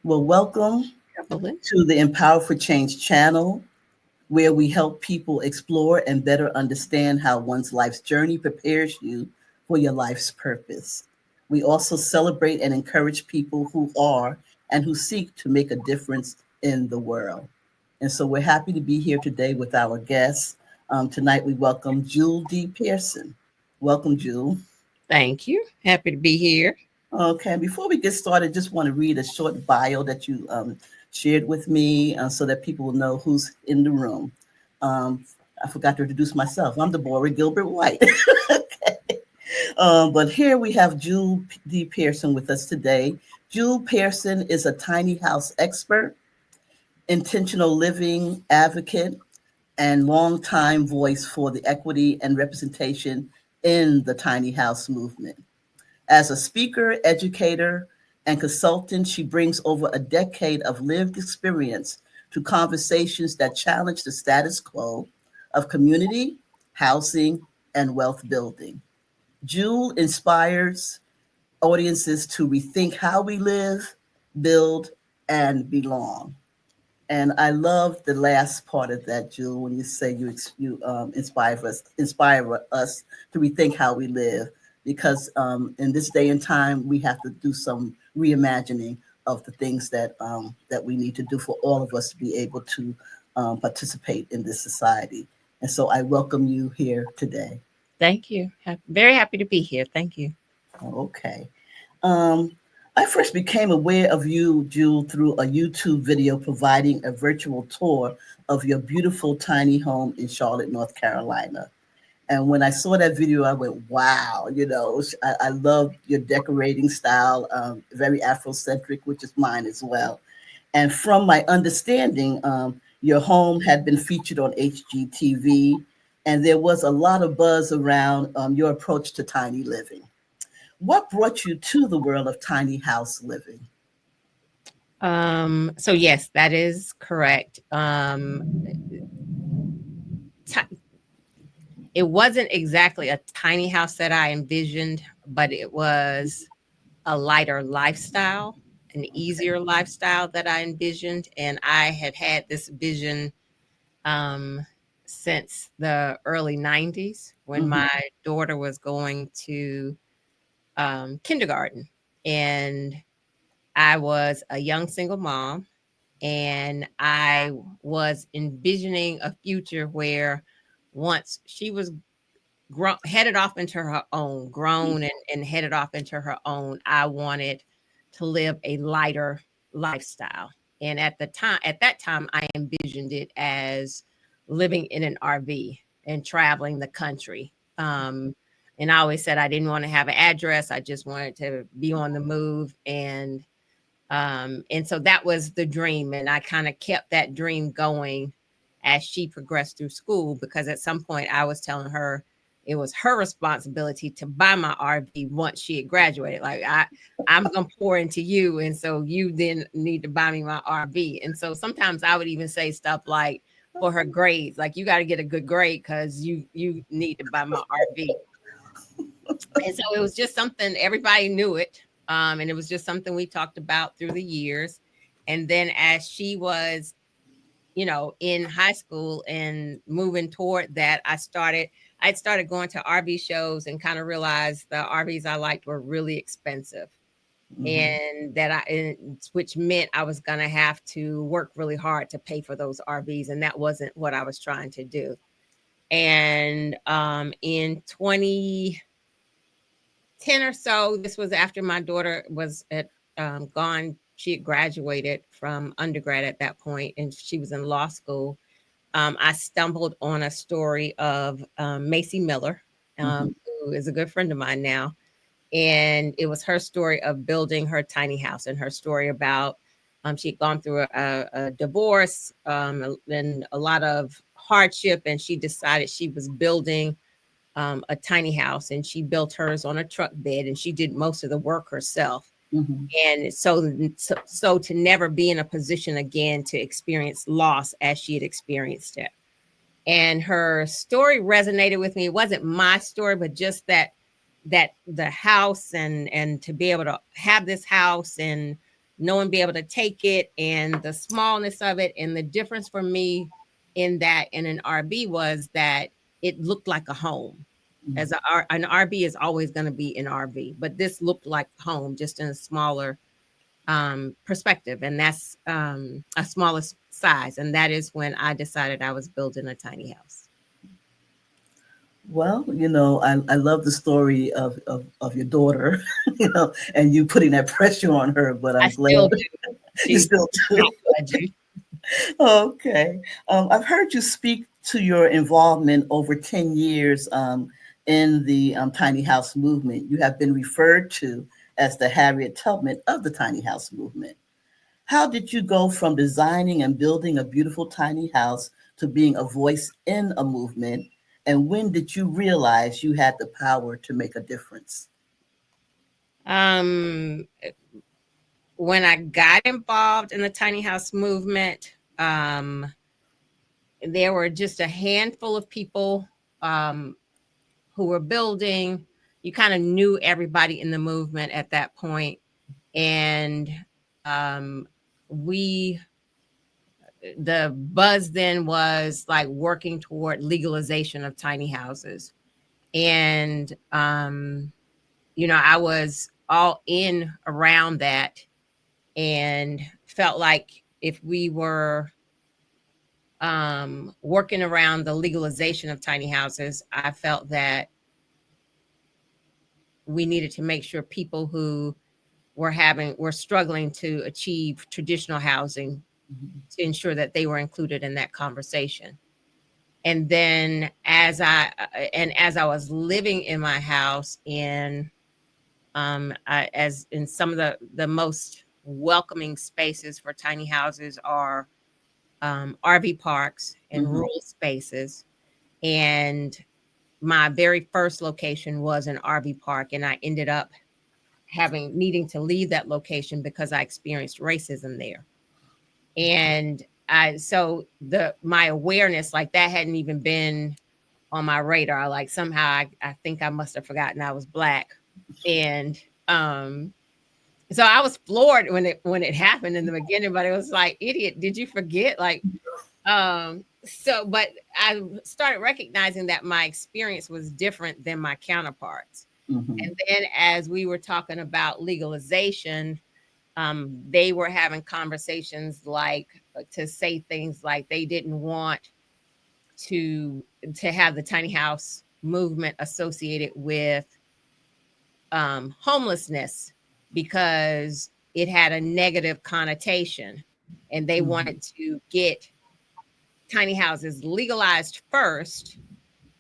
Well, welcome Evelyn. to the Empower for Change channel, where we help people explore and better understand how one's life's journey prepares you for your life's purpose. We also celebrate and encourage people who are and who seek to make a difference in the world. And so we're happy to be here today with our guests. Tonight we welcome Jewel D. Pearson. Welcome, Jewel. Thank you. Happy to be here. Okay, before we get started, just want to read a short bio that you shared with me so that people will know who's in the room. Um, I forgot to introduce myself. I'm Deborah Gilbert White. Okay. But here we have Jewel D. Pearson with us today. Jewel Pearson is a tiny house expert, intentional living advocate, and longtime voice for the equity and representation in the tiny house movement. As a speaker, educator, and consultant, she brings over a decade of lived experience to conversations that challenge the status quo of community, housing, and wealth building. Jewel inspires audiences to rethink how we live, build, and belong. And I love the last part of that, Jewel, when you say you inspire us to rethink how we live, because in this day and time we have to do some reimagining of the things that we need to do for all of us to be able to participate in this society. And so I welcome you here today. Thank you. Very happy to be here. Thank you. Okay. Um, I first became aware of you, Jewel, through a YouTube video providing a virtual tour of your beautiful tiny home in Charlotte, North Carolina. And when I saw that video, I went, wow, I love your decorating style, very Afrocentric, which is mine as well. And from my understanding, your home had been featured on HGTV, and there was a lot of buzz around your approach to tiny living. What brought you to the world of tiny house living? So yes, that is correct. Ti- it wasn't exactly a tiny house that I envisioned, but it was a lighter lifestyle, an easier lifestyle that I envisioned. And I had had this vision um, since the early 90s when Mm-hmm. my daughter was going to kindergarten. And I was a young single mom, and I was envisioning a future where once she was headed off into her own, grown and headed off into her own, I wanted to live a lighter lifestyle. And at that time, I envisioned it as living in an RV and traveling the country. And I always said I didn't want to have an address. I just wanted to be on the move. And so that was the dream. And I kind of kept that dream going as she progressed through school, because at some point I was telling her it was her responsibility to buy my RV once she had graduated. Like I'm gonna pour into you, and so you then need to buy me my RV. And so sometimes I would even say stuff like for her grades, like you got to get a good grade because you need to buy my RV. And so it was just something everybody knew it. And it was just something we talked about through the years. And then as she was, in high school and moving toward that, I'd started going to RV shows and kind of realized the RVs I liked were really expensive. Mm-hmm. And which meant I was going to have to work really hard to pay for those RVs. And that wasn't what I was trying to do. And in 2010 or so, this was after my daughter was gone. She had graduated from undergrad at that point, and she was in law school. I stumbled on a story of Macy Miller, Mm-hmm. who is a good friend of mine now. And it was her story of building her tiny house, and her story about she had gone through a divorce and a lot of hardship, and she decided she was building a tiny house, and she built hers on a truck bed, and she did most of the work herself. Mm-hmm. And so to never be in a position again to experience loss as she had experienced it. And her story resonated with me. It wasn't my story, but just that the house and to be able to have this house and no one be able to take it, and the smallness of it. And the difference for me in that in an RB was that it looked like a home. As an RB is always going to be an RV, but this looked like home just in a smaller perspective, and that's a smaller size. And that is when I decided I was building a tiny house. Well, I love the story of your daughter, and you putting that pressure on her, but I I'm glad still do. you She's still not do. budging. Okay. I've heard you speak to your involvement over 10 years in the tiny house movement. You have been referred to as the Harriet Tubman of the tiny house movement. How did you go from designing and building a beautiful tiny house to being a voice in a movement? And when did you realize you had the power to make a difference? Um, when I got involved in the tiny house movement, there were just a handful of people um, who were building. You kind of knew everybody in the movement at that point, and um, we the buzz then was like working toward legalization of tiny houses. And I was all in around that, and felt like if we were working around the legalization of tiny houses, I felt that we needed to make sure people who were struggling to achieve traditional housing, to ensure that they were included in that conversation. And then as I was living in my house, and as in some of the most welcoming spaces for tiny houses are RV parks and Mm-hmm. rural spaces. And my very first location was an RV park, and I ended up having needing to leave that location because I experienced racism there. And my awareness, like, that hadn't even been on my radar. Like, somehow I think I must have forgotten I was Black. And um so I was floored when it happened in the beginning, but it was like, idiot, did you forget? Like, but I started recognizing that my experience was different than my counterparts. Mm-hmm. And then as we were talking about legalization, they were having conversations like, to say things like they didn't want to have the tiny house movement associated with homelessness, because it had a negative connotation, and they Mm-hmm. wanted to get tiny houses legalized first,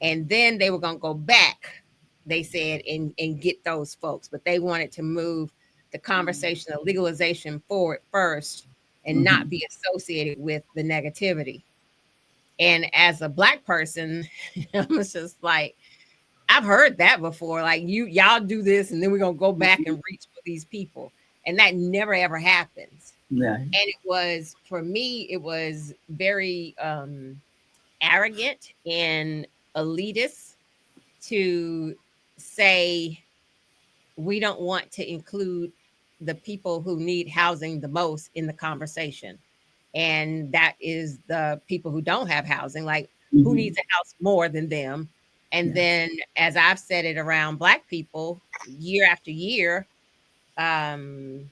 and then they were going to go back, they said, and get those folks. But they wanted to move the conversation of legalization forward first, and not Mm-hmm. be associated with the negativity. And as a Black person, I was just like, I've heard that before. Like, y'all do this, and then we're gonna go back and reach for these people. And that never ever happens. Yeah. And it was, for me, it was very arrogant and elitist to say we don't want to include the people who need housing the most in the conversation. And that is the people who don't have housing. Like, who Mm-hmm. needs a house more than them? And Yeah. then, as I've said it around Black people year after year, um,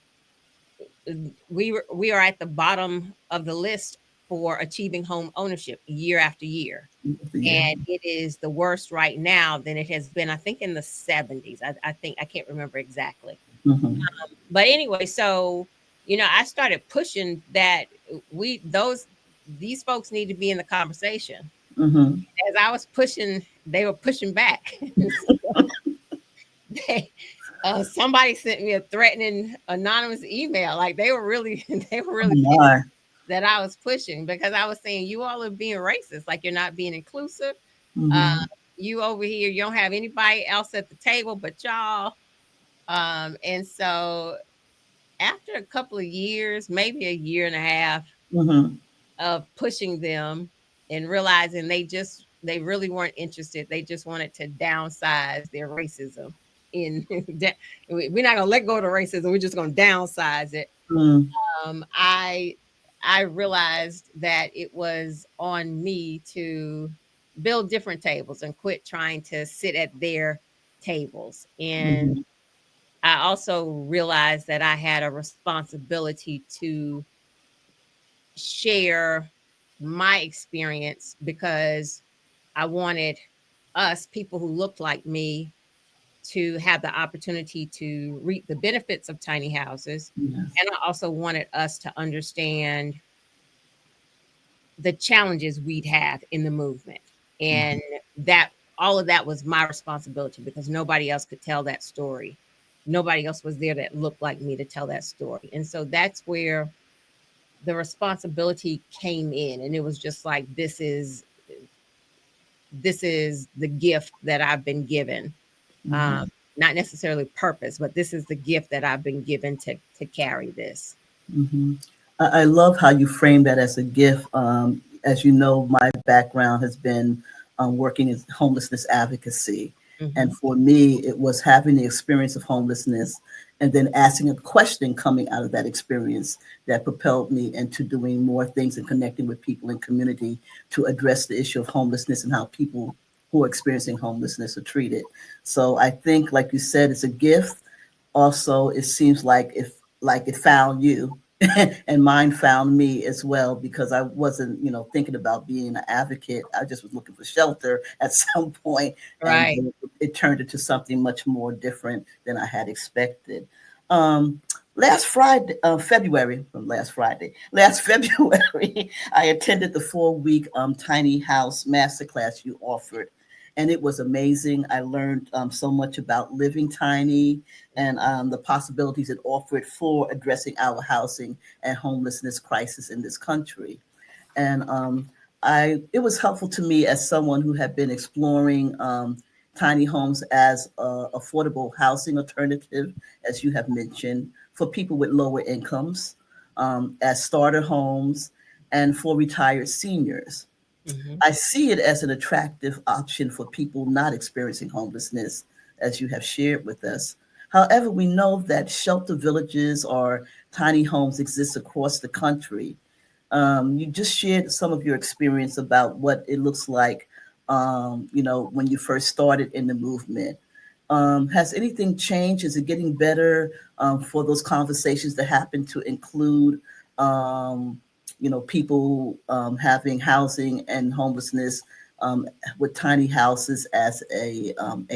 we are at the bottom of the list for achieving home ownership year after year. Yeah. And it is the worst right now than it has been, I think, in the 70s. I think, I can't remember exactly. Mm-hmm. But anyway, so I started pushing that these folks need to be in the conversation. Mm-hmm. As I was pushing, they were pushing back. they, somebody sent me a threatening anonymous email. Like, they were really they were Oh really pissed my. that I was pushing, because I was saying, you all are being racist. Like, you're not being inclusive. Uh, Mm-hmm. you over here, you don't have anybody else at the table but y'all. And so after a couple of years, maybe a year and a half Mm-hmm. of pushing them, and realizing they really weren't interested. They just wanted to downsize their racism. In we're not gonna let go of the racism. We're just gonna downsize it. Mm, I realized that it was on me to build different tables and quit trying to sit at their tables. And mhm, I also realized that I had a responsibility to share my experience because I wanted us, people who looked like me, to have the opportunity to reap the benefits of tiny houses. yes, And I also wanted us to understand the challenges we'd have in the movement. mhm, And that all of that was my responsibility because nobody else could tell that story. Nobody else was there that looked like me to tell that story. And so that's where the responsibility came in. And it was just like, this is the gift that I've been given. Um, mhm. not necessarily purpose, but this is the gift that I've been given to carry this. Hmm. I love how you frame that as a gift. As you know, my background has been working in homelessness advocacy. Hmm. And for me, it was having the experience of homelessness and then asking a question coming out of that experience that propelled me into doing more things and connecting with people in community to address the issue of homelessness and how people who are experiencing homelessness are treated. So I think, like you said, it's a gift. Also, it seems like it found you and mine found me as well, because I wasn't, thinking about being an advocate. I just was looking for shelter at some point, and Right. it turned into something much more different than I had expected. Um, last Friday, last February, I attended the 4-week tiny house masterclass you offered, and it was amazing. I learned so much about living tiny and the possibilities it offered for addressing our housing and homelessness crisis in this country. And it was helpful to me as someone who had been exploring tiny homes as a affordable housing alternative, as you have mentioned, for people with lower incomes, as starter homes, and for retired seniors. Hmm. I see it as an attractive option for people not experiencing homelessness, as you have shared with us. However, we know that shelter villages or tiny homes exist across the country. You just shared some of your experience about what it looks like, when you first started in the movement. Has anything changed? Is it getting better for those conversations to happen to include, people having housing and homelessness um, with tiny houses as a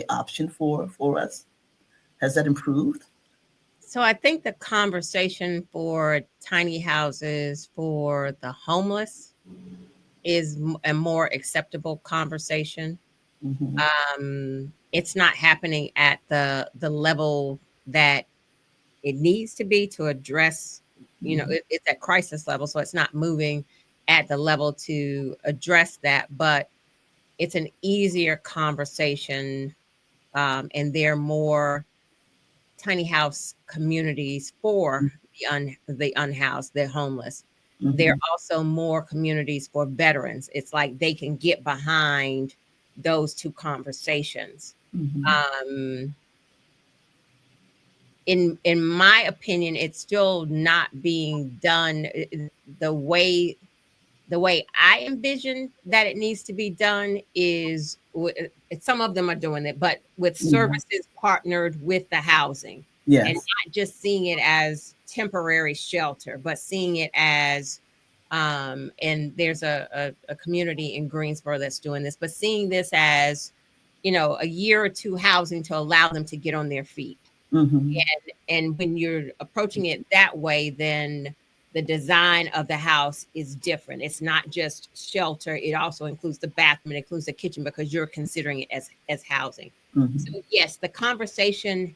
option for us? Has that improved? So I think the conversation for tiny houses for the homeless is a more acceptable conversation. Hmm. It's not happening at the level that it needs to be to address, Hmm. it's at crisis level, so it's not moving at the level to address that, but it's an easier conversation, and there are more tiny house communities for the unhoused, the homeless. There Hmm. are also more communities for veterans. It's like they can get behind those two conversations. Hmm. Um, in my opinion, it's still not being done the way I envision that it needs to be done is some of them are doing it, but with Yeah. services partnered with the housing, and Yes. not just seeing it as temporary shelter, but seeing it as and there's a community in Greensboro that's doing this, but seeing this as, a year or two housing to allow them to get on their feet. Hmm. And when you're approaching it that way, then the design of the house is different. It's not just shelter, it also includes the bathroom, it includes the kitchen, because you're considering it as housing. So Hmm. yes, the conversation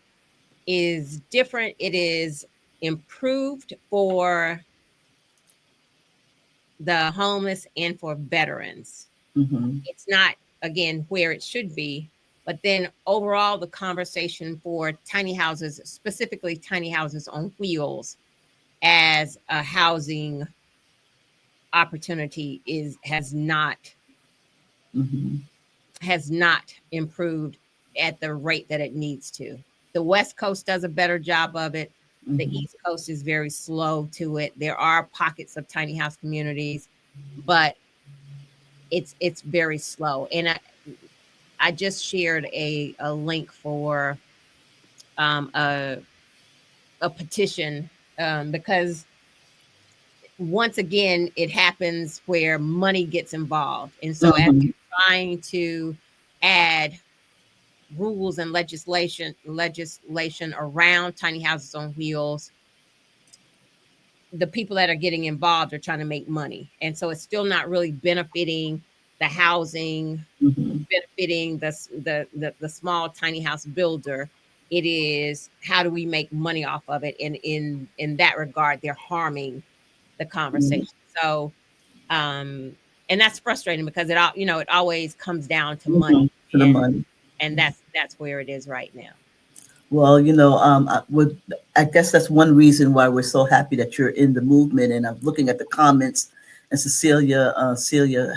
is different. It is improved for the homeless and for veterans. Hmm. It's not, again, where it should be, but then overall the conversation for tiny houses, specifically tiny houses on wheels as a housing opportunity, is Hmm. has not improved at the rate that it needs to. The West Coast does a better job of it. The Mm-hmm. East Coast is very slow to it. There are pockets of tiny house communities, but it's very slow. And I just shared a link for um, a a petition, because once again it happens where money gets involved, and so as Mm-hmm. they're trying to add rules and legislation around tiny houses on wheels, the people that are getting involved are trying to make money, and so it's still not really benefiting the housing, Mm-hmm. benefiting the small tiny house builder. It is, how do we make money off of it, and in that regard they're harming the Mm-hmm. conversation. So um and that's frustrating because it all, it always comes down to Mm-hmm. money, To the and money. that's where it is right now. Well, I guess that's one reason why we're so happy that you're in the movement. And I'm looking at the comments, and Celia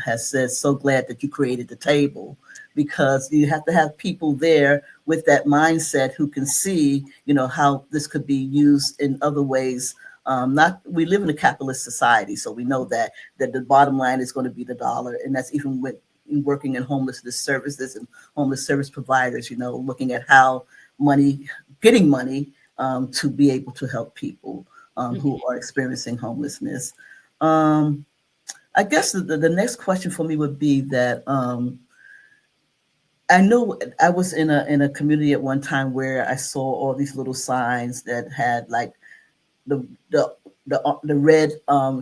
has said, "So glad that you created the table," because you have to have people there with that mindset who can see, how this could be used in other ways. Not We live in a capitalist society, so we know that the bottom line is going to be the dollar, and that's even with working in homelessness services and homeless service providers. Looking at how money, getting money to be able to help people Mhm. who are experiencing homelessness. Um, I guess the next question for me would be that I know I was in a community at one time where I saw all these little signs that had like the the the red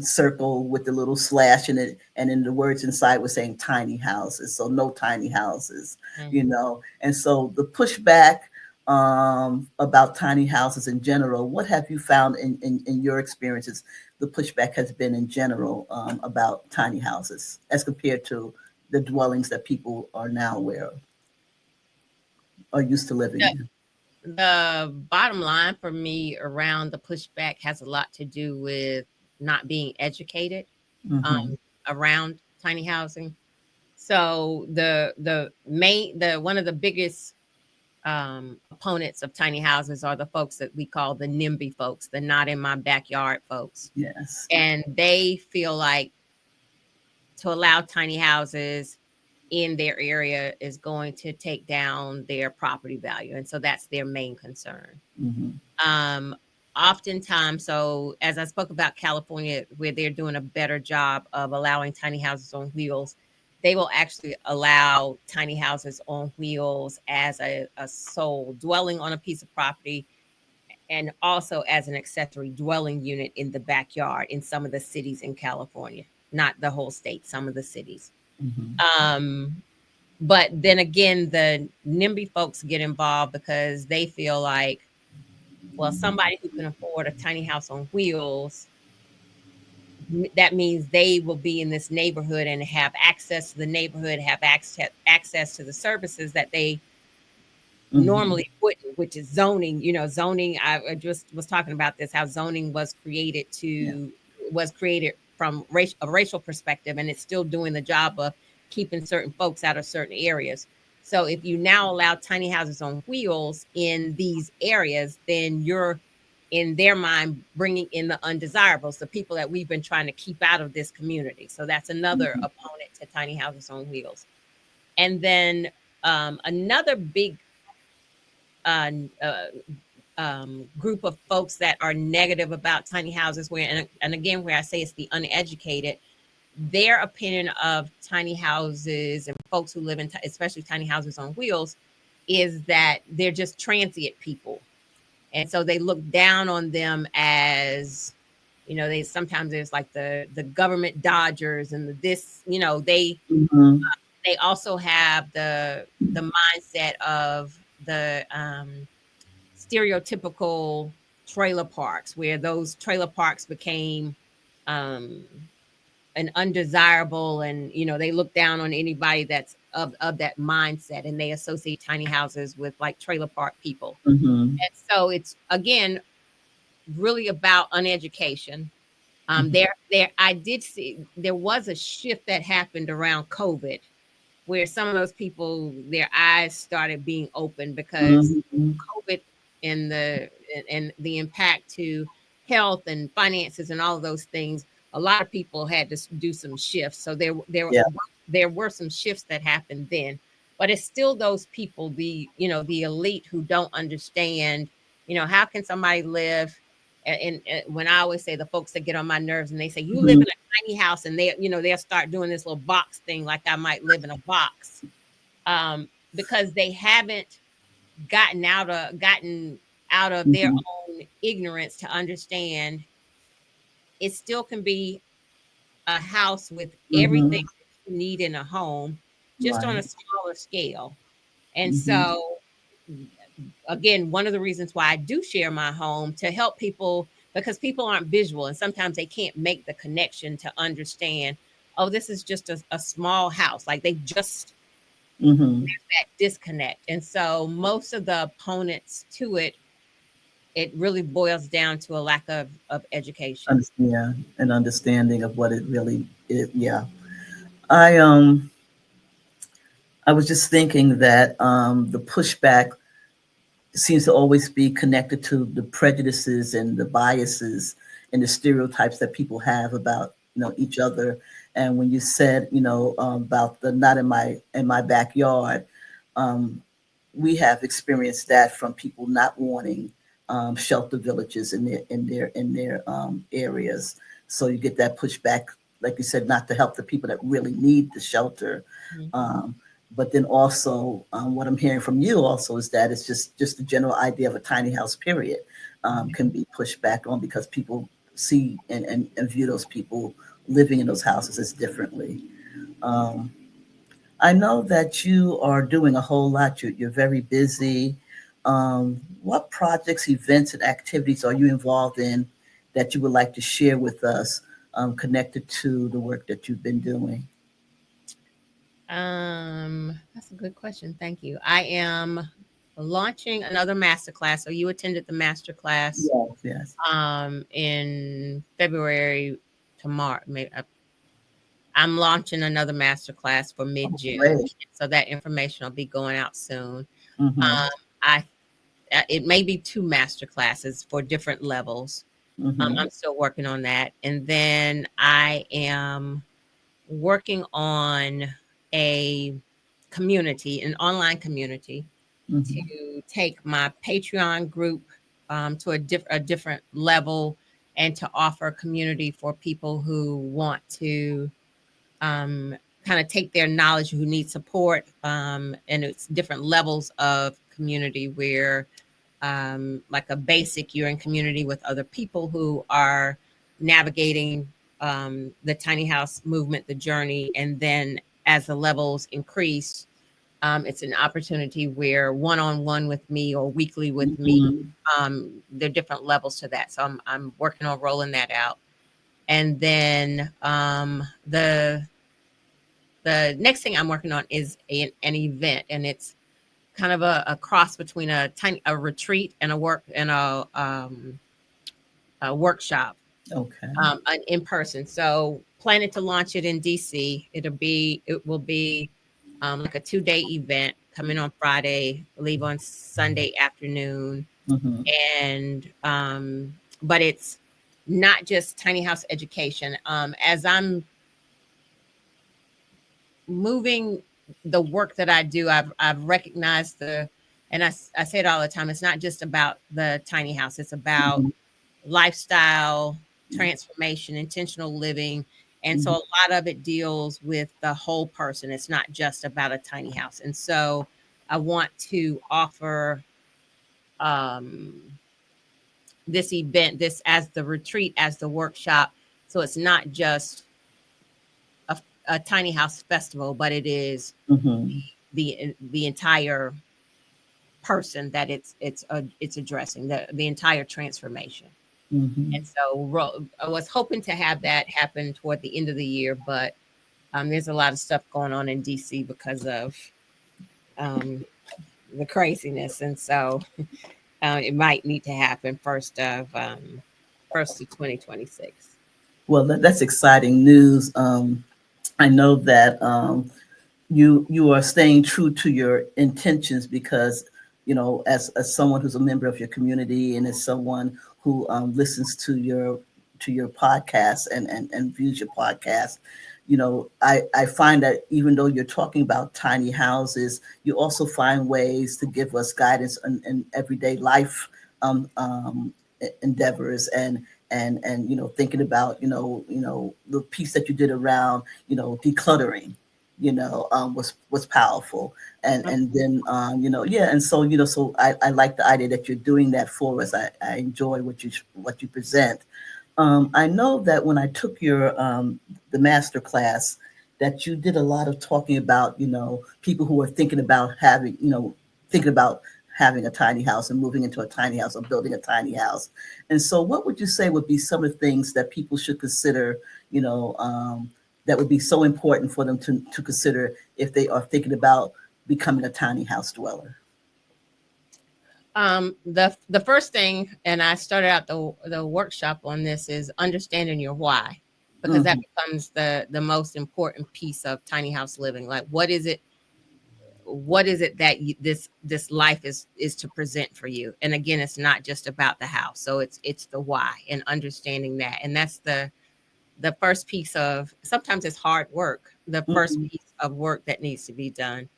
circle with the little slash in it, and then the words inside were saying tiny houses, so no tiny houses, Mhm. and so the pushback about tiny houses in general, what have you found in your experiences the pushback has been in general about tiny houses as compared to the dwellings that people are now aware of, are used to living in? The bottom line for me around the pushback has a lot to do with not being educated um, Mm-hmm. around tiny housing. So the one of the biggest opponents of tiny houses are the folks that we call the NIMBY folks, the not in my backyard folks, Yes. and they feel like to allow tiny houses in their area is going to take down their property value, and so that's their main concern. Mm-hmm. Um, Oftentimes, so as I spoke about California, where they're doing a better job of allowing tiny houses on wheels, they will actually allow tiny houses on wheels as a sole dwelling on a piece of property, and also as an accessory dwelling unit in the backyard in some of the cities in California, not the whole state, some of the cities. Mm-hmm. Um, but then again, the NIMBY folks get involved because they feel like, well, somebody who can afford a tiny house on wheels, that means they will be in this neighborhood and have access to the neighborhood, have access to the services that they Mm-hmm. normally wouldn't, which is zoning. Zoning, I just was talking about this, how zoning Yeah. was created from a racial perspective, and it's still doing the job of keeping certain folks out of certain areas. So if you now allow tiny houses on wheels in these areas, then you're, in their mind, bringing in the undesirables, the people that we've been trying to keep out of this community. So that's another Mm-hmm. opponent to tiny houses on wheels. And then another big uh, uh, group of folks that are negative about tiny houses, where, and again, where I say it's the uneducated, their opinion of tiny houses and folks who live in especially tiny houses on wheels is that they're just transient people, and so they look down on them as, they sometimes there's like the government dodgers and Mm-hmm. they also have the mindset of the stereotypical trailer parks, where those trailer parks became um, an undesirable, and they look down on anybody that's of that mindset, and they associate tiny houses with like trailer park people. Mm-hmm. And so it's again really about uneducation. Mm-hmm. There I did see there was a shift that happened around COVID, where some of those people, their eyes started being opened because Mm-hmm. COVID in the and the impact to health and finances and all of those things, a lot of people had to do some shifts. So Yeah. there were some shifts that happened then, but it's still those people, the elite, who don't understand, how can somebody live. And when I always say, the folks that get on my nerves, and they say, you live Mhm. in a tiny house, and they'll start doing this little box thing, like I might live in a box, because they haven't gotten out of their Mhm. own ignorance to understand it still can be a house with everything Mhm. that you need in a home, just on a Right. smaller scale. And Mhm. so, again, one of the reasons why I do share my home, to help people, because people aren't visual and sometimes they can't make the connection to understand, oh, this is just a small house. Like, they just, Mhm. that disconnect. And so most of the opponents to it, it really boils down to a lack of education. Yeah, an understanding of what it really is. Yeah. I was just thinking that the pushback seems to always be connected to the prejudices and the biases and the stereotypes that people have about each other. And when you said about the not in my backyard, um, we have experienced that from people not wanting shelter villages in their areas. So you get that pushback, like you said, not to help the people that really need the shelter. Mhm. Um, but then also, what I'm hearing from you also is that it's just the general idea of a tiny house period can be pushed back on because people see and view those people living in those houses as differently. Um, I know that you are doing a whole lot. You're very busy. What projects, events, and activities are you involved in that you would like to share with us, connected to the work that you've been doing? That's a good question. Thank you. I am launching another masterclass. So you attended the masterclass Yes, yes. in February to March. I'm launching another masterclass for mid-June. Great. So that information will be going out soon. Mm-hmm. I It may be two master classes for different levels. Mm-hmm. I'm still working on that. And then I am working on a an online community, Mm-hmm. to take my Patreon group to a different level, and to offer a community for people who want to um, kind of take their knowledge, who need support. And it's different levels of community, where like a basic, you're in community with other people who are navigating the tiny house movement, the journey. And then as the levels increase, it's an opportunity where one-on-one with me or weekly with me, Mm-hmm. there are different levels to that. So I'm working on rolling that out. And then the next thing I'm working on is an event, and it's kind of a cross between a retreat and a workshop, Okay. an in person. So planning to launch it in DC. It will be like a 2-day event, coming on Friday, leave on Sunday afternoon, Mm-hmm. and but it's not just tiny house education. As I'm moving the work that I do, I've recognized and I say it all the time. It's not just about the tiny house. It's about Mm-hmm. lifestyle transformation, intentional living. And so a lot of it deals with the whole person. It's not just about a tiny house. And so I want to offer um, this event, this as the retreat, as the workshop. So it's not just a tiny house festival, but it is Mm-hmm. the entire person that it's addressing, the entire transformation. Mm-hmm. And so I was hoping to have that happen toward the end of the year, but there's a lot of stuff going on in DC because of um, the craziness, and so it might need to happen first of 2026. Well, that's exciting news. I know that you are staying true to your intentions because as someone who's a member of your community and as someone who listens to your podcast and views your podcast, I find that even though you're talking about tiny houses, you also find ways to give us guidance in everyday life endeavors and thinking about the piece that you did around decluttering was powerful and then yeah, and so so I like the idea that you're doing that for us. I enjoy what you present. I know that when I took your the master class, that you did a lot of talking about people who are thinking about having a tiny house and moving into a tiny house or building a tiny house. And so, what would you say would be some of the things that people should consider? That would be so important for them to consider if they are thinking about becoming a tiny house dweller. The first thing, and I started out the workshop on this, is understanding your why, because that Hmm. becomes the most important piece of tiny house living. Like, what is it that this life is to present for you? And again, it's not just about the house, so it's the why and understanding that. And that's the first piece of, sometimes it's hard work, the first Hmm. piece of work that needs to be done.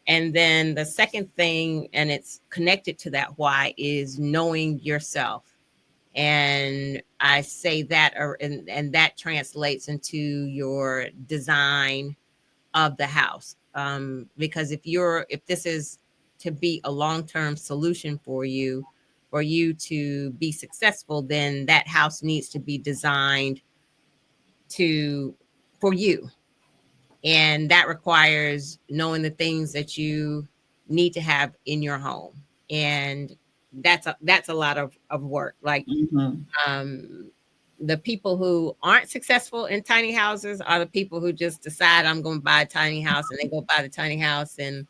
And then the second thing, and it's connected to that why, is knowing yourself. And I say that, and that translates into your design of the house. Because if this is to be a long-term solution for you to be successful, then that house needs to be designed to for you. And that requires knowing the things that you need to have in your home. And that's a lot of work. Like, Hmm. um the people who aren't successful in tiny houses are the people who just decide, I'm going to buy a tiny house, and they go buy the tiny house, and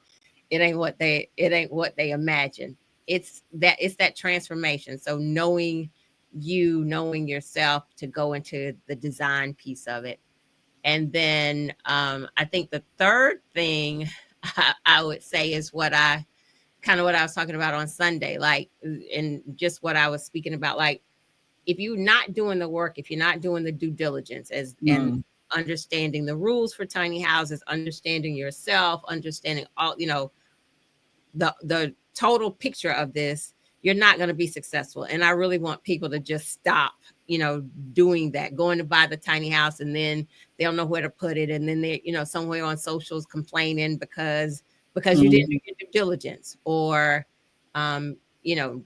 it ain't what they imagine. It's that transformation. So knowing yourself to go into the design piece of it. And then I think the third thing I would say is what I was talking about on Sunday, like, and just what I was speaking about. Like, if you're not doing the work, if you're not doing the due diligence, as and Hmm. understanding the rules for tiny houses, understanding yourself, understanding all, the total picture of this, you're not going to be successful. And I really want people to just stop, doing that, going to buy the tiny house, and then they don't know where to put it, and then they, somewhere on socials complaining because you didn't do your due diligence, or um, you know,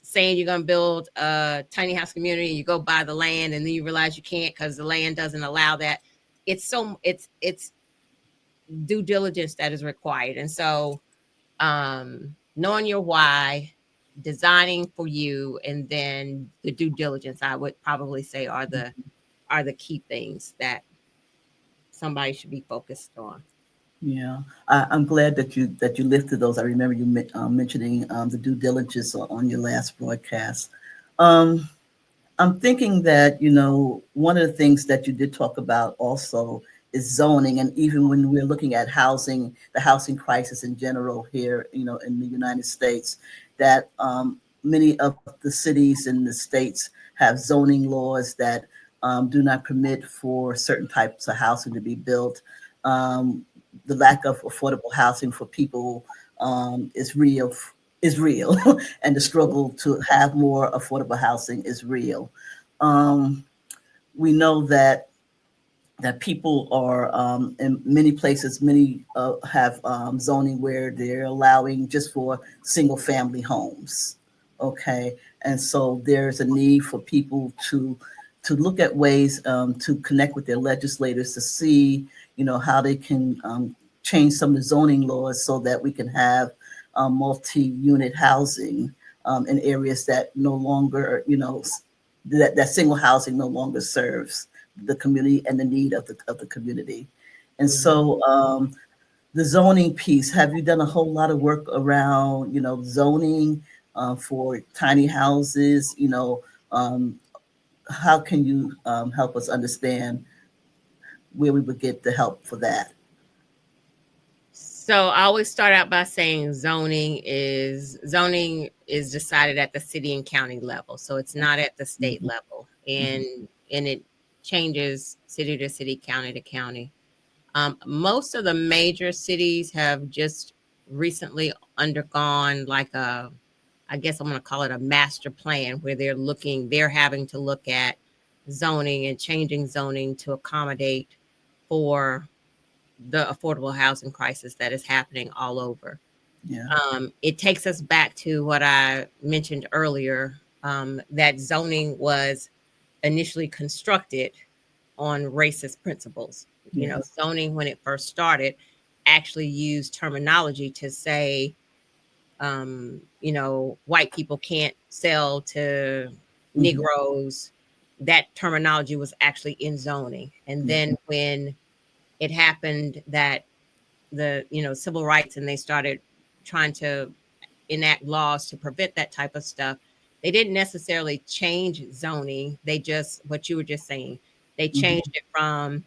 saying you're going to build a tiny house community, you go buy the land, and then you realize you can't because the land doesn't allow that. It's due diligence that is required. And so, knowing your why, designing for you, and then the due diligence, I would probably say, are the key things that somebody should be focused on. Yeah, I'm glad that you lifted those. I remember you mentioning the due diligence on your last broadcast. Um, I'm thinking that one of the things that you did talk about also is zoning, and even when we're looking at housing, the housing crisis in general here, in the United States, that many of the cities and the states have zoning laws that do not permit for certain types of housing to be built. Um, the lack of affordable housing for people is real. Is real, and the struggle to have more affordable housing is real. Um, we know that people are in many places, many have zoning where they're allowing just for single family homes. Okay, and so there's a need for people to look at ways to connect with their legislators to see how they can change some of the zoning laws so that we can have multi-unit housing in areas that no longer that single housing no longer serves the community and the need of the community. And Mhm. so the zoning piece, have you done a whole lot of work around, zoning for tiny houses? How can you help us understand where we would get the help for that? So I always start out by saying zoning is decided at the city and county level. So it's not at the state Mhm, level. mhm. And it changes city to city, county to county. Most of the major cities have just recently undergone like I guess I'm going to call it a master plan where they're having to look at zoning and changing zoning to accommodate for the affordable housing crisis that is happening all over. Yeah. It takes us back to what I mentioned earlier, that zoning was initially constructed on racist principles. You know, Yes. zoning, when it first started, actually used terminology to say, white people can't sell to Mhm. Negroes. That terminology was actually in zoning. And Yeah. then when it happened that civil rights, and they started trying to enact laws to prevent that type of stuff, they didn't necessarily change zoning. They just, what you were just saying, they Mhm. changed it from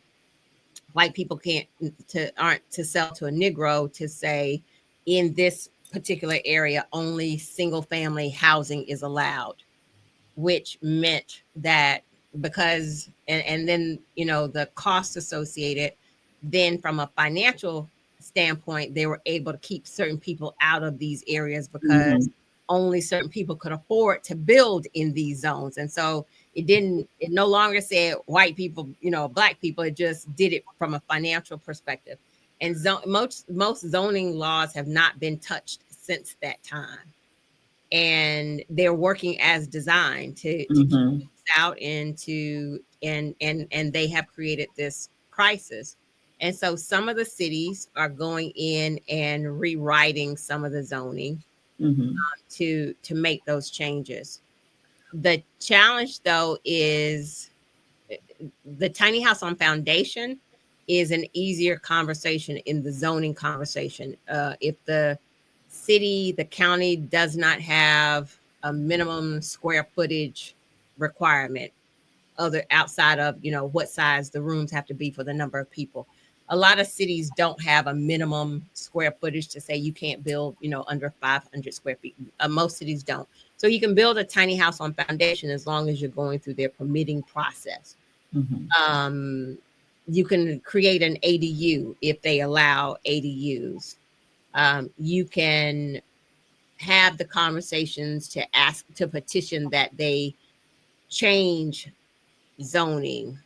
white people can't to aren't to sell to a Negro to say in this particular area only single family housing is allowed, which meant that because and then the cost associated, then from a financial standpoint they were able to keep certain people out of these areas because Mhm. only certain people could afford to build in these zones. And so it no longer said white people, black people. It just did it from a financial perspective. And most zoning laws have not been touched since that time, and they're working as designed to keep Mhm. out and to and they have created this crisis. And so some of the cities are going in and rewriting some of the zoning Mhm. to make those changes. The challenge though is the tiny house on foundation is an easier conversation in the zoning conversation. If the city, the county does not have a minimum square footage requirement, other outside of what size the rooms have to be for the number of people. A lot of cities don't have a minimum square footage to say you can't build under 500 square feet. Most cities don't. So you can build a tiny house on foundation as long as you're going through their permitting process. Mhm. um, you can create an ADU if they allow ADUs. You can have the conversations to ask to petition that they change zoning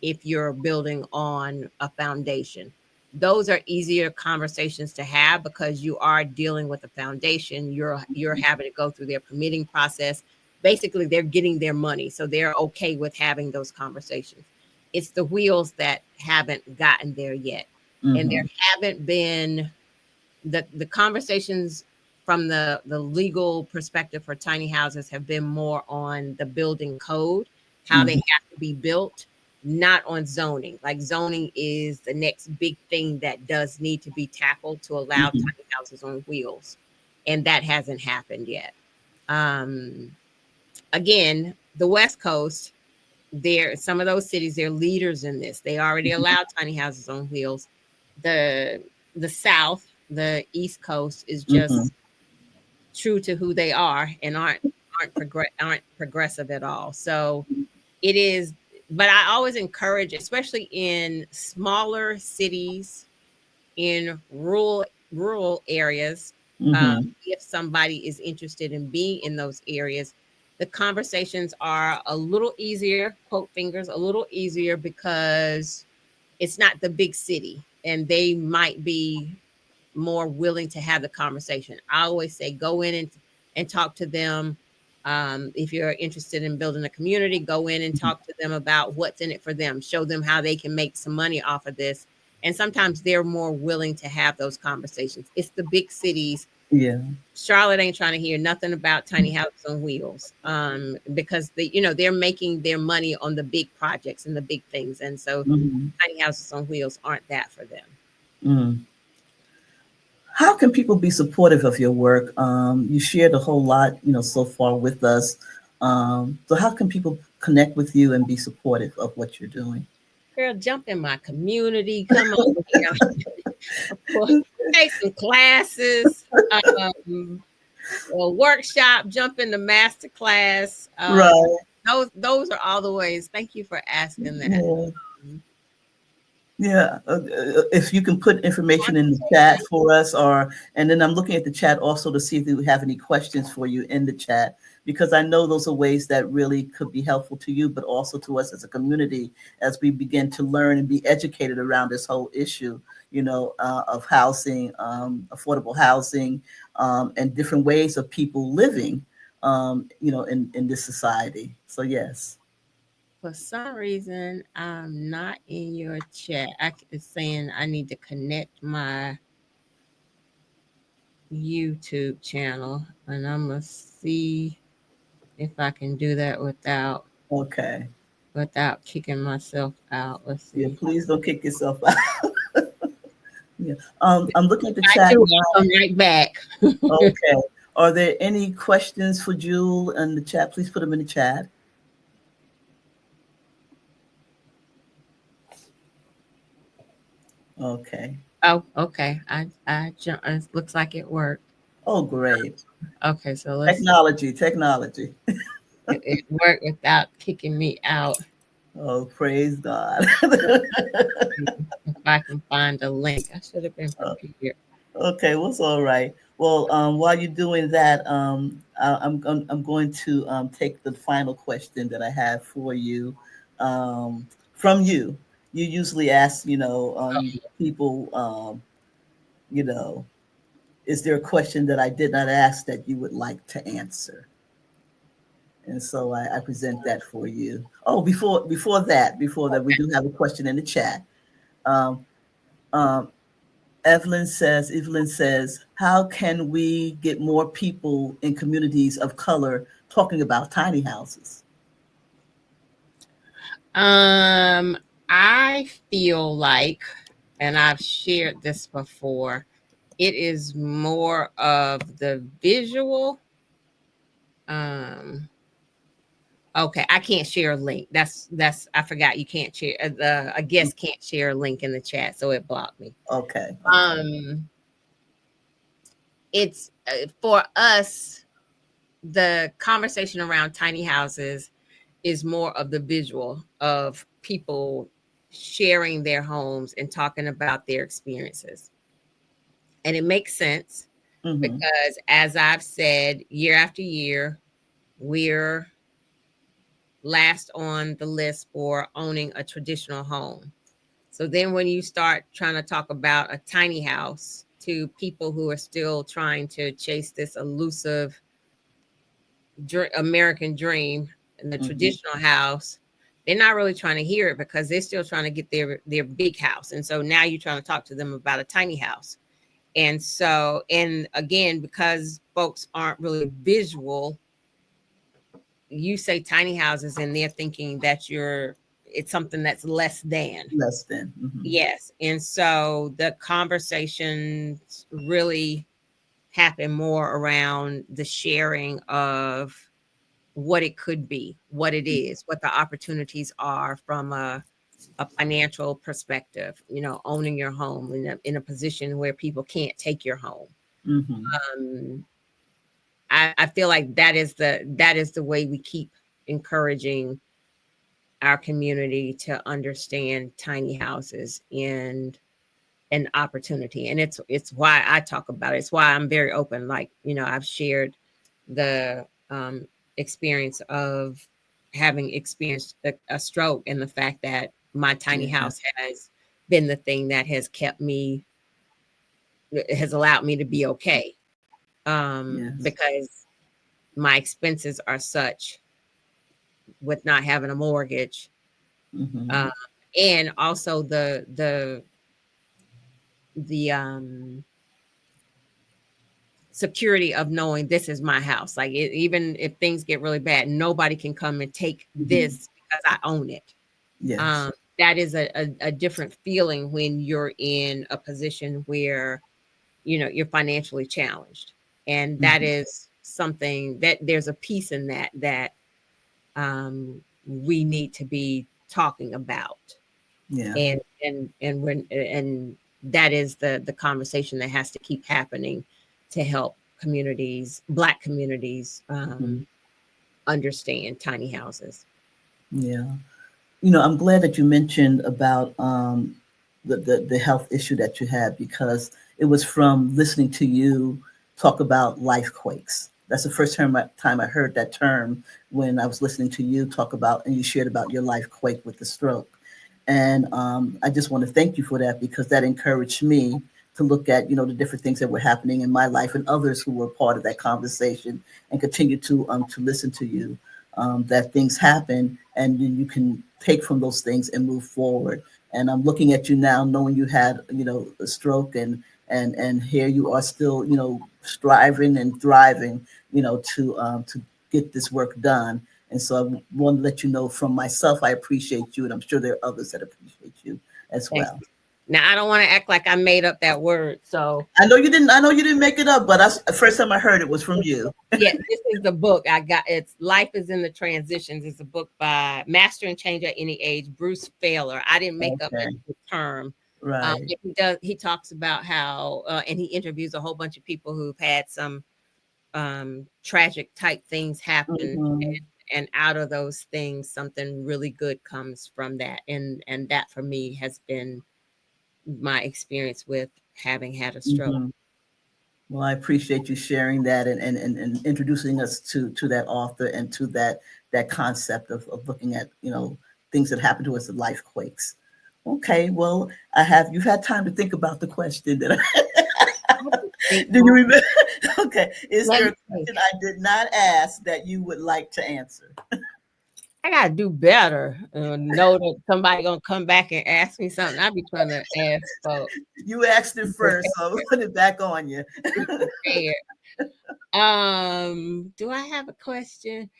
if you're building on a foundation. Those are easier conversations to have because you are dealing with a foundation. You're having to go through their permitting process. Basically, they're getting their money, so they're okay with having those conversations. It's the wheels that haven't gotten there yet, and there Mhm. haven't been the conversations from the legal perspective for tiny houses have been more on the building code, how they Mhm. have to be built, not on zoning. Like zoning is the next big thing that does need to be tackled to allow Mhm. tiny houses on wheels, and that hasn't happened yet. um Again, the West Coast, there some of those cities, they're leaders in this. They already allow tiny houses on wheels. The the south, the East Coast, is Mhm. just true to who they are and aren't progressive at all. So it is, but I always encourage, especially in smaller cities, in rural areas, Mhm. if somebody is interested in being in those areas, the conversations are a little easier, quote fingers, a little easier, because it's not the big city and they might be more willing to have the conversation. I always say go in and talk to them. If you're interested in building a community, go in and talk to them about what's in it for them. Show them how they can make some money off of this. And sometimes they're more willing to have those conversations. It's the big cities. Yeah. Charlotte ain't trying to hear nothing about tiny houses on wheels, because they're making their money on the big projects and the big things, and so Mhm. tiny houses on wheels aren't that for them. Mm. How can people be supportive of your work? You shared a whole lot, so far with us. So how can people connect with you and be supportive of what you're doing? Girl, jump in my community. Come on here. Of course. take some classes, a workshop, jump into master class. Right. Those are all the ways. Thank you for asking that. Yeah. Um, Yeah, if you can put information in the chat Consultation. for us, or and then I'm looking at the chat also to see if we have any questions for you in the chat, because I know those are ways that really could be helpful to you, but also to us as a community as we begin to learn and be educated around this whole issue, of housing, affordable housing, and different ways of people living, in this society. So yes. For some reason, I'm not in your chat. It's saying I need to connect my YouTube channel, and I'm gonna see if I can do that Okay. without kicking myself out. Let's Yeah, see. please don't kick yourself out. Yeah. I'm looking at the I chat do. I'll now. come right back. Okay. Are there any questions for Jewel in the chat? Please put them in the chat. Okay. Oh, okay. It looks like it worked. Oh, great. Okay, so let's see. Technology. It worked without kicking me out. Oh, praise God. If I can find a link, I should have been prepared. Okay, well, it's all right. Well, while you're doing that, I'm going to take the final question that I have for you, from you. You usually ask, people, you know, is there a question that I did not ask that you would like to answer? And so I present that for you. Oh, before that, we do have a question in the chat. Um, um, Evelyn says, how can we get more people in communities of color talking about tiny houses? Um, I feel like, and I've shared this before, it is more of the visual. Um, okay, I can't share a link. That's I forgot you can't share the a guest can't share a link in the chat, so it blocked me. Okay. Um, it's for us, the conversation around tiny houses is more of the visual of people sharing their homes and talking about their experiences. And it makes sense Mm-hmm. because, as I've said, year after year, we're last on the list for owning a traditional home. So then, when you start trying to talk about a tiny house to people who are still trying to chase this elusive American dream and the Mm-hmm. traditional house, they're not really trying to hear it because they're still trying to get their big house. And so now you're trying to talk to them about a tiny house. And so, and again, because folks aren't really visual, you say tiny houses and they're thinking that it's something that's less than. Less than. Mm-hmm. Yes. And so the conversations really happen more around the sharing of what it could be, what it is, what the opportunities are from a financial perspective, owning your home in a position where people can't take your home. Mm-hmm. Um, I feel like that is the way we keep encouraging our community to understand tiny houses and an opportunity. And it's why I talk about it. It's why I'm very open. Like, I've shared the experience of having experienced a stroke and the fact that my tiny Yeah. house has been the thing that has allowed me to be okay. Yes. Because my expenses are such with not having a mortgage. Mm-hmm. Um, and also the security of knowing this is my house. Like even if things get really bad, nobody can come and take Mm-hmm. this because I own it. Yes. That is a different feeling when you're in a position where you're financially challenged, and that Mm-hmm. is something that there's a piece in that we need to be talking about. Yeah. And when and that is the conversation that has to keep happening to help communities, Black communities, Mhm. understand tiny houses. Yeah. I'm glad that you mentioned about the health issue that you had, because it was from listening to you talk about life quakes. That's the first time I heard that term, when I was listening to you talk about, and you shared about your life quake with the stroke. And I just want to thank you for that, because that encouraged me to look at, the different things that were happening in my life, and others who were part of that conversation, and continue to listen to you, that things happen and you can take from those things and move forward. And I'm looking at you now, knowing you had, a stroke, and here you are still, striving and thriving, to get this work done. And so I want to let you know, from myself, I appreciate you, and I'm sure there are others that appreciate you as Thanks. well. Now I don't want to act like I made up that word. So I know you didn't. I know you didn't make it up, but the first time I heard it was from you. yeah, this is the book I got. It's Life is in the Transitions. It's a book by Master and Change at Any Age, Bruce Failer. I didn't make up Okay, the term. right. He talks about how, and he interviews a whole bunch of people who've had some tragic type things happen. Hmm. And out of those things, something really good comes from that. And that for me has been my experience with having had a stroke. Hmm. Well, I appreciate you sharing that, and introducing us to that author, and to that concept of looking at, things that happen to us in life quakes. Okay, well, you've had time to think about the question that I think do you remember? Okay, is let there me a see. question I did not ask that you would like to answer? I gotta do better. Know that somebody gonna come back and ask me something. I be trying to ask folks. You asked it Be first, so I'll put it back on you. prepared. Do I have a question?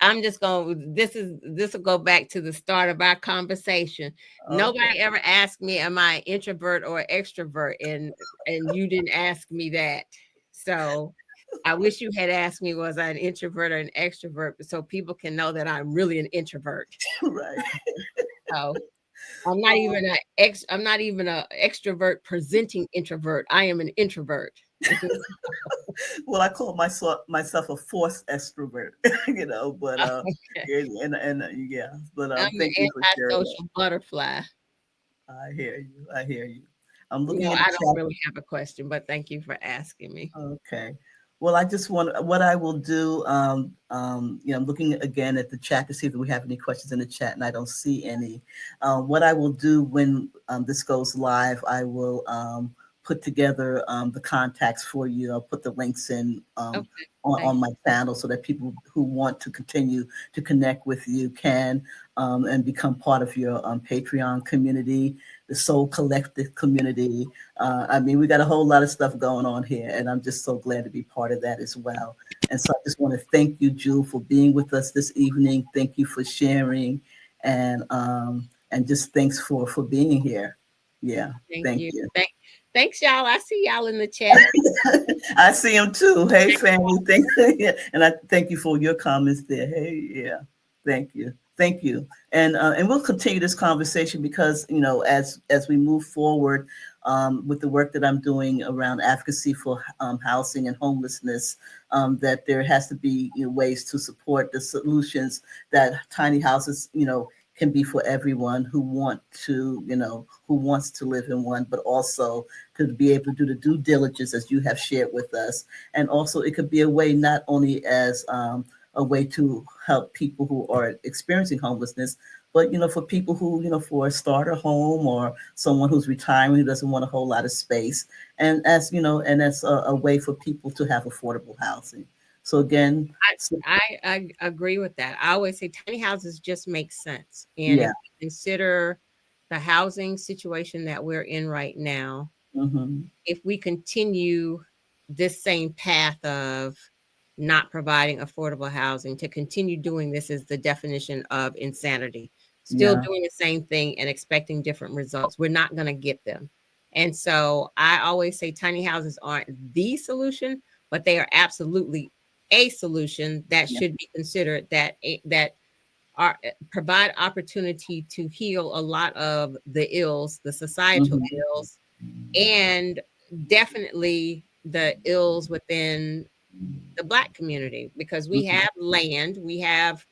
I'm just gonna. This will go back to the start of our conversation. Okay. Nobody ever asked me, "Am I an introvert or extrovert?" And you didn't ask me that. So I wish you had asked me, "Was I an introvert or an extrovert?" So people can know that I'm really an introvert. Right. So I'm not even a extrovert presenting introvert. I am an introvert. Well, I call myself a forced extrovert, but yeah, but I'm thank an you for sharing that. antisocial butterfly. I hear you. I hear you. I'm No, looking at the I don't chat. really have a question, but thank you for asking me. Okay. Well, I just want what I will do. I'm looking again at the chat to see if we have any questions in the chat, and I don't see any. What I will do when this goes live, I will put together the contacts for you. I'll put the links in Okay, on thanks. my channel, so that people who want to continue to connect with you can, and become part of your Patreon community, the Soul Collective community. I mean, we got a whole lot of stuff going on here, and I'm just so glad to be part of that as well. And so I just want to thank you, Jewel, for being with us this evening. Thank you for sharing, and just thanks for being here. Yeah, Thank thank you. you. Thanks, y'all. I see y'all in the chat. I see him too. Hey, family. Thank yeah, and I thank you for your comments there. Hey, yeah, thank you, and we'll continue this conversation, because as we move forward with the work that I'm doing around advocacy for housing and homelessness, that there has to be ways to support the solutions, that tiny houses can be for everyone who wants to live in one, but also to be able to do the due diligence as you have shared with us. And also it could be a way, not only as a way to help people who are experiencing homelessness, but for people who, for a starter home, or someone who's retiring who doesn't want a whole lot of space. And as a way for people to have affordable housing. So again, I agree with that. I always say tiny houses just make sense. And if yeah. we consider the housing situation that we're in right now, Hmm. if we continue this same path of not providing affordable housing, to continue doing this is the definition of insanity. Still Yeah. doing the same thing and expecting different results. We're not going to get them. And so I always say tiny houses aren't the solution, but they are absolutely a solution that Yeah. should be considered, that provide opportunity to heal a lot of the ills, the societal Mhm. ills, and definitely the ills within the Black community, because we Mhm. have land, we have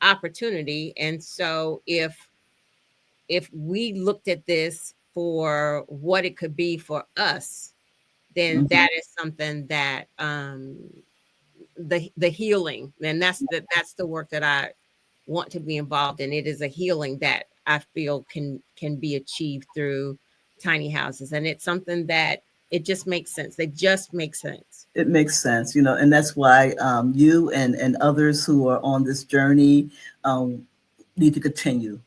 opportunity. And so if we looked at this for what it could be for us, then Mhm. that is something that the healing, and that's the work that I want to be involved in. It is a healing that I feel can be achieved through tiny houses, and it's something that it just makes sense. They just make sense. It makes sense, and that's why you and others who are on this journey um, need to continue,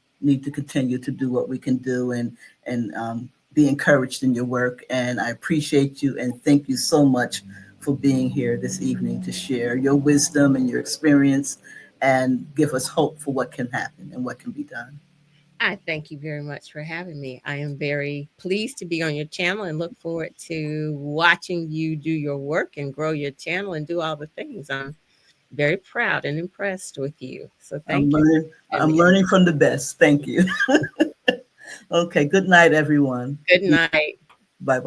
to do what we can do and be encouraged in your work. And I appreciate you and thank you so much for being here this evening to share your wisdom and your experience and give us hope for what can happen and what can be done. I thank you very much for having me. I am very pleased to be on your channel and look forward to watching you do your work and grow your channel and do all the things. I'm very proud and impressed with you. So I'm thank you learning. for having I'm me. learning from the best. Thank you. Okay. Good night, everyone. Good night. Bye bye.